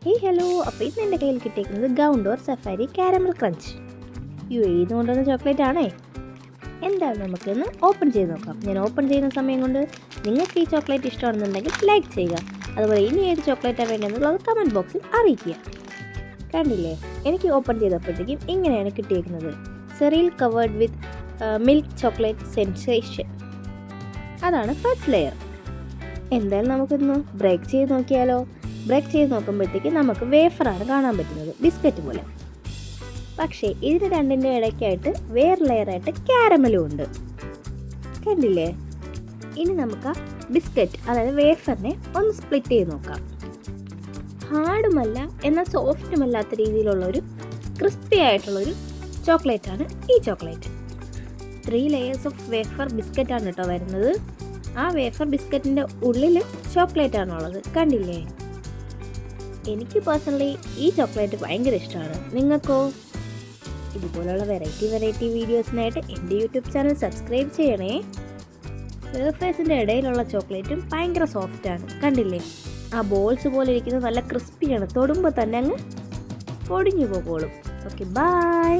Hey hello, അപ്പോൾ ഇന്ന് എൻ്റെ കയ്യിൽ കിട്ടിയിരിക്കുന്നത് ഗൗണ്ടോർ സഫാരി കാരമൽ ക്രഞ്ച് UAE കൊണ്ടുവന്ന ചോക്ലേറ്റ് ആണേ. എന്തായാലും നമുക്കിന്ന് ഓപ്പൺ ചെയ്ത് നോക്കാം. ഞാൻ ഓപ്പൺ ചെയ്യുന്ന സമയം കൊണ്ട് നിങ്ങൾക്ക് ഈ ചോക്ലേറ്റ് ഇഷ്ടമാണെന്നുണ്ടെങ്കിൽ ലൈക്ക് ചെയ്യുക. അതുപോലെ ഇനി ഏത് ചോക്ലേറ്റാണ് വേണ്ടതെന്നുള്ളത് കമൻറ്റ് ബോക്സിൽ അറിയിക്കുക. കണ്ടില്ലേ, എനിക്ക് ഓപ്പൺ ചെയ്തപ്പോഴത്തേക്കും ഇങ്ങനെയാണ് കിട്ടിയിരിക്കുന്നത്. Cereal covered with milk chocolate sensation. അതാണ് ഫസ്റ്റ് ലെയർ. എന്തായാലും നമുക്കിന്ന് ബ്രേക്ക് ചെയ്ത് നോക്കിയാലോ. ബ്രേക്ക് ചെയ്ത് നോക്കുമ്പോഴത്തേക്ക് നമുക്ക് വേഫറാണ് കാണാൻ പറ്റുന്നത്, ബിസ്ക്കറ്റ് പോലെ. പക്ഷേ ഇതിന് രണ്ടിൻ്റെ ഇടയ്ക്കായിട്ട് വേറെ ലെയറായിട്ട് ക്യാരമലും ഉണ്ട്. കണ്ടില്ലേ? ഇനി നമുക്ക് ആ ബിസ്ക്കറ്റ്, അതായത് വേഫറിനെ ഒന്ന് സ്പ്ലിറ്റ് ചെയ്ത് നോക്കാം. ഹാർഡുമല്ല എന്നാൽ സോഫ്റ്റുമല്ലാത്ത രീതിയിലുള്ളൊരു ക്രിസ്പി ആയിട്ടുള്ളൊരു ചോക്ലേറ്റാണ് ഈ ചോക്ലേറ്റ്. 3 ലെയേഴ്സ് ഓഫ് വേഫർ ബിസ്ക്കറ്റാണ് കേട്ടോ വരുന്നത്. ആ വേഫർ ബിസ്ക്കറ്റിൻ്റെ ഉള്ളിൽ ചോക്ലേറ്റാണുള്ളത്. കണ്ടില്ലേ? എനിക്ക് പേഴ്സണലി ഈ ചോക്ലേറ്റ് ഭയങ്കര ഇഷ്ടമാണ്. നിങ്ങൾക്കോ? ഇതുപോലുള്ള വെറൈറ്റി വീഡിയോസിനായിട്ട് എൻ്റെ യൂട്യൂബ് ചാനൽ സബ്സ്ക്രൈബ് ചെയ്യണേ. വേഫേഴ്സിൻ്റെ ഇടയിലുള്ള ചോക്ലേറ്റും ഭയങ്കര സോഫ്റ്റാണ്. കണ്ടില്ലേ? ആ ബോൾസ് പോലെ ഇരിക്കുന്നത് നല്ല ക്രിസ്പിയാണ്. തൊടുമ്പോൾ തന്നെ അങ്ങ് പൊടിഞ്ഞു പോകോളും. Okay, by.